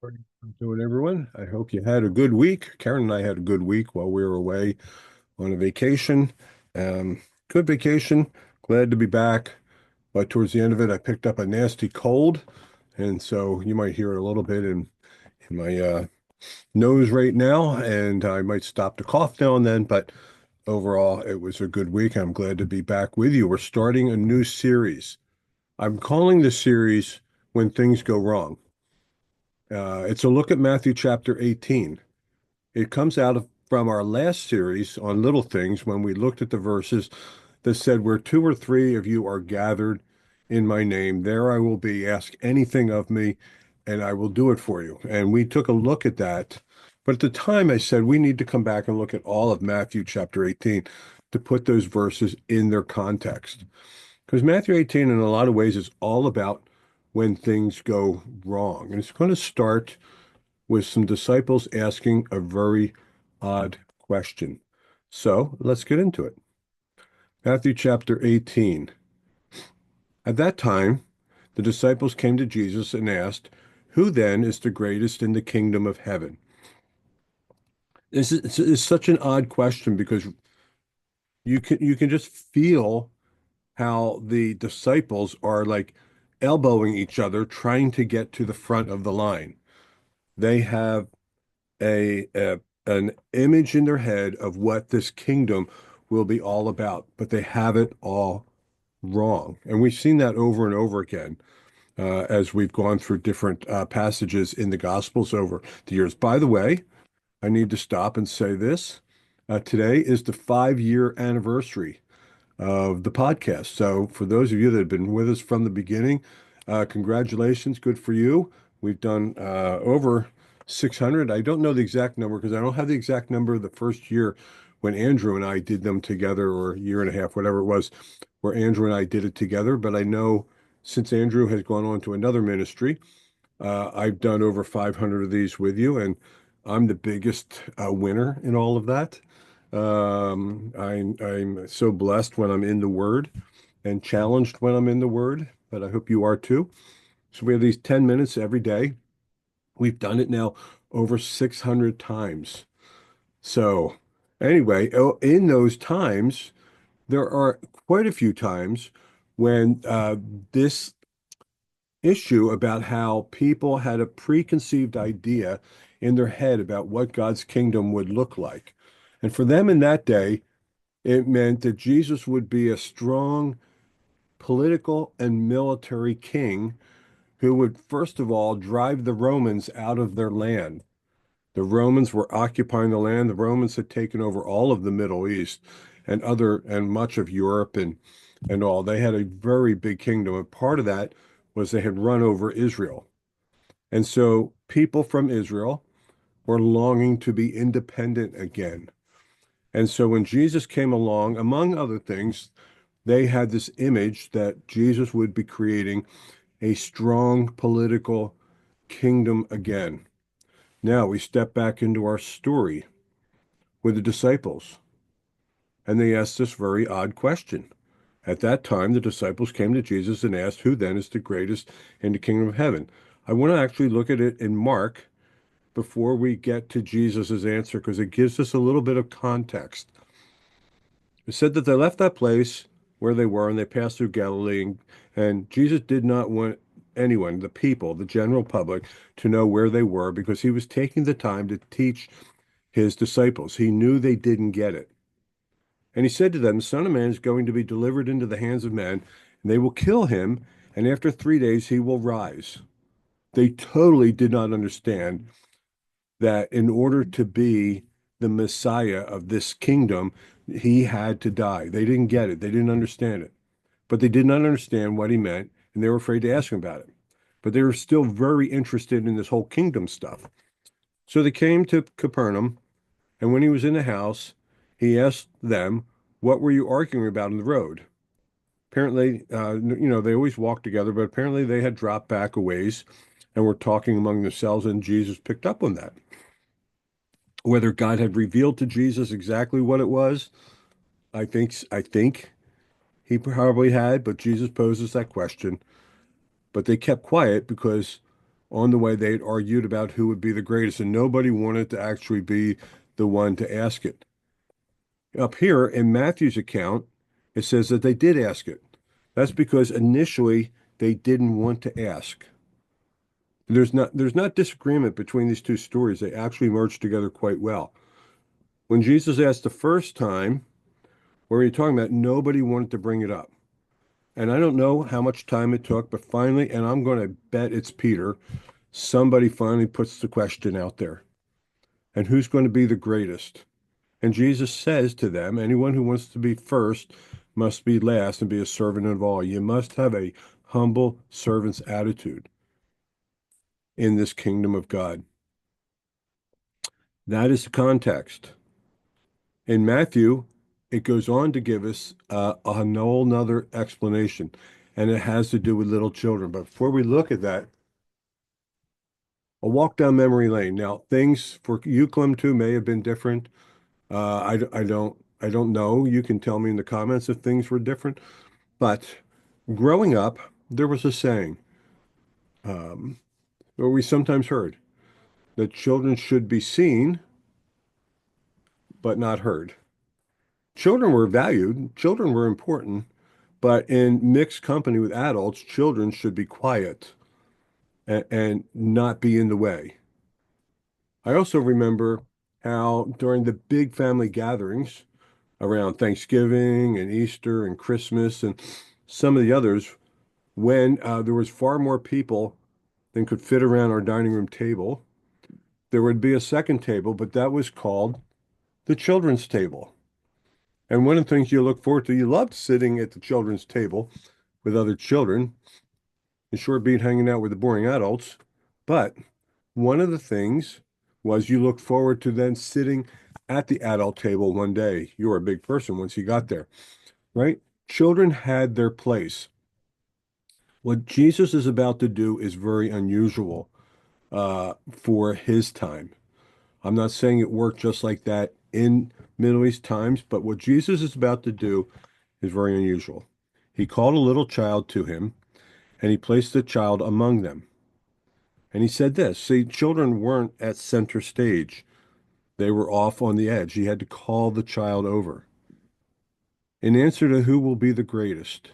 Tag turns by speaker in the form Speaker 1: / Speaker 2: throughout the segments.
Speaker 1: Morning. How you doing, everyone? I hope you had a good week. Karen and I had a good week while we were away on a vacation. Um, Good vacation. Glad to be back. But towards the end of it, I picked up a nasty cold, and so you might hear it a little bit in my nose right now, and I might stop to cough now and then. But overall, it was a good week. I'm glad to be back with you. We're starting a new series. I'm calling the series "When Things Go Wrong." It's a look at Matthew chapter 18. It comes out from our last series on little things when we looked at the verses that said, "Where two or three of you are gathered in my name, there I will be. Ask anything of me, and I will do it for you." And we took a look at that. But at the time, I said we need to come back and look at all of Matthew chapter 18 to put those verses in their context. Because Matthew 18, in a lot of ways, is all about when things go wrong. And it's going to start with some disciples asking a very odd question. So let's get into it. Matthew chapter 18. At that time, the disciples came to Jesus and asked, "Who then is the greatest in the kingdom of heaven?" It's such an odd question because you can just feel how the disciples are like elbowing each other, trying to get to the front of the line. They have a an image in their head of what this kingdom will be all about, but they have it all wrong. And we've seen that over and over again as we've gone through different passages in the Gospels over the years. By the way, I need to stop and say this. Today is the 5-year anniversary of the podcast. So for those of you that have been with us from the beginning, congratulations. Good for you. We've done over 600. I don't know the exact number because I don't have the exact number the first year when Andrew and I did them together, or a year and a half, whatever it was, where Andrew and I did it together. But I know since Andrew has gone on to another ministry, I've done over 500 of these with you, and I'm the biggest winner in all of that. I'm so blessed when I'm in the Word and challenged when I'm in the Word, but I hope you are too. So we have these 10 minutes every day. We've done it now over 600 times. So anyway, in those times, there are quite a few times when this issue about how people had a preconceived idea in their head about what God's kingdom would look like. And for them in that day, it meant that Jesus would be a strong political and military king who would, first of all, drive the Romans out of their land. The Romans were occupying the land. The Romans had taken over all of the Middle East and much of Europe and all. They had a very big kingdom. And part of that was they had run over Israel. And so people from Israel were longing to be independent again. And so when Jesus came along, among other things, they had this image that Jesus would be creating a strong political kingdom again. Now we step back into our story with the disciples, and they asked this very odd question. At that time, the disciples came to Jesus and asked, "Who then is the greatest in the kingdom of heaven?" I want to actually look at it in Mark before we get to Jesus's answer because it gives us a little bit of context. It said that they left that place where they were and they passed through Galilee, and Jesus did not want anyone, the people, the general public, to know where they were because he was taking the time to teach his disciples. He knew they didn't get it. And he said to them, "The Son of Man is going to be delivered into the hands of men, and they will kill him, and after 3 days he will rise." They totally did not understand that in order to be the Messiah of this kingdom, he had to die. They didn't get it. They didn't understand it. But they did not understand what he meant, and they were afraid to ask him about it. But they were still very interested in this whole kingdom stuff. So they came to Capernaum, and when he was in the house, he asked them, "What were you arguing about in the road?" Apparently, they always walked together, but apparently they had dropped back a ways and were talking among themselves, and Jesus picked up on that. Whether God had revealed to Jesus exactly what it was, I think he probably had, but Jesus poses that question. But they kept quiet because On the way, they'd argued about who would be the greatest, and nobody wanted to actually be the one to ask it. Up here in Matthew's account, it says that they did ask it. That's because initially they didn't want to ask. There's not disagreement between these two stories. They actually merge together quite well. When Jesus asked the first time, what were you talking about? Nobody wanted to bring it up. And I don't know how much time it took, but finally, and I'm going to bet it's Peter, somebody finally puts the question out there. And who's going to be the greatest? And Jesus says to them, anyone who wants to be first must be last and be a servant of all. You must have a humble servant's attitude in this kingdom of God. That is the context. In Matthew, it goes on to give us a whole nother explanation, and it has to do with little children. But before we look at that, a walk down memory lane. Now, things for you, Clem, too, may have been different. I don't know. You can tell me in the comments if things were different. But growing up, there was a saying, um, or we sometimes heard, that children should be seen but not heard. Children were valued, children were important, but in mixed company with adults, children should be quiet and not be in the way. I also remember how during the big family gatherings around Thanksgiving and Easter and Christmas and some of the others, when there was far more people than could fit around our dining room table, there would be a second table, but that was called the children's table. And one of the things you look forward to, you loved sitting at the children's table with other children and short beat hanging out with the boring adults. But one of the things was you looked forward to then sitting at the adult table one day. You were a big person once you got there, right? Children had their place. What Jesus is about to do is very unusual for his time. I'm not saying it worked just like that in Middle East times, but what Jesus is about to do is very unusual. He called a little child to him, and he placed the child among them. And he said this, see, children weren't at center stage. They were off on the edge. He had to call the child over. In answer to who will be the greatest,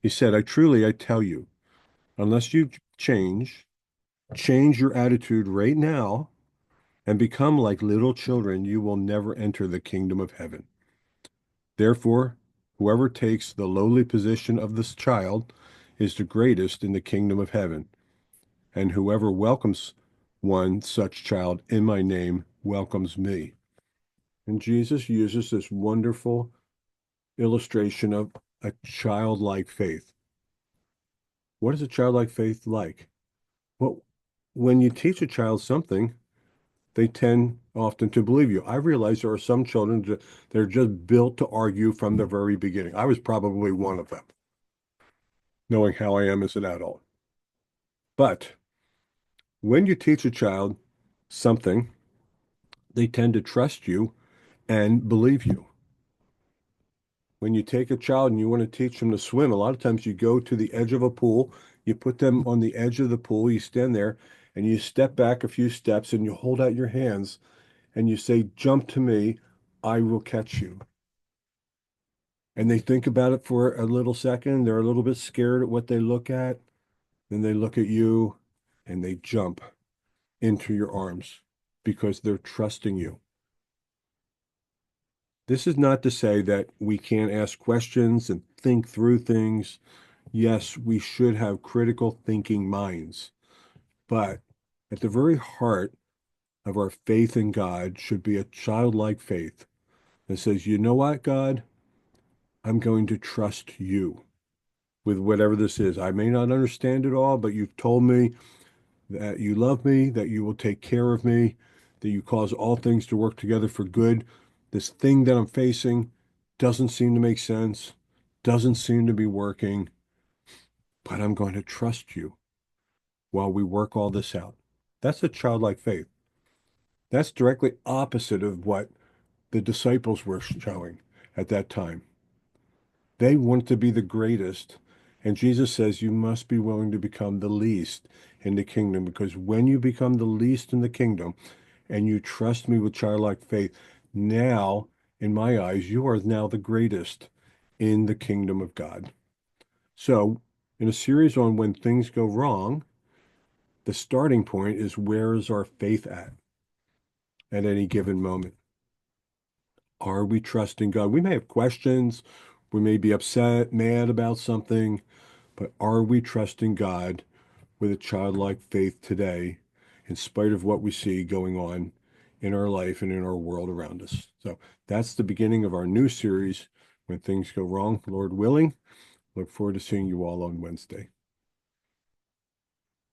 Speaker 1: he said, I tell you, unless you change your attitude right now and become like little children, you will never enter the kingdom of heaven. Therefore, whoever takes the lowly position of this child is the greatest in the kingdom of heaven. And whoever welcomes one such child in my name welcomes me. And Jesus uses this wonderful illustration of a childlike faith. What is a childlike faith like? Well, when you teach a child something, they tend often to believe you. I realize there are some children that are just built to argue from the very beginning. I was probably one of them, knowing how I am as an adult. But when you teach a child something, they tend to trust you and believe you. When you take a child and you want to teach them to swim, a lot of times you go to the edge of a pool, you put them on the edge of the pool, you stand there and you step back a few steps and you hold out your hands and you say, jump to me, I will catch you. And they think about it for a little second. They're a little bit scared at what they look at. Then they look at you and they jump into your arms because they're trusting you. This is not to say that we can't ask questions and think through things. Yes, we should have critical thinking minds, but at the very heart of our faith in God should be a childlike faith that says, you know what, God, I'm going to trust you with whatever this is. I may not understand it all, but you've told me that you love me, that you will take care of me, that you cause all things to work together for good. This thing that I'm facing doesn't seem to make sense, doesn't seem to be working, but I'm going to trust you while we work all this out. That's a childlike faith. That's directly opposite of what the disciples were showing at that time. They want to be the greatest. And Jesus says you must be willing to become the least. in the kingdom, because when you become the least in the kingdom and you trust me with childlike faith, now, in my eyes, you are now the greatest in the kingdom of God. So, in a series on when things go wrong, the starting point is, where is our faith at any given moment? Are we trusting God? We may have questions, we may be upset, mad about something, but are we trusting God with a childlike faith today, in spite of what we see going on in our life and in our world around us? So that's the beginning of our new series, When Things Go Wrong, Lord willing. Look forward to seeing you all on Wednesday.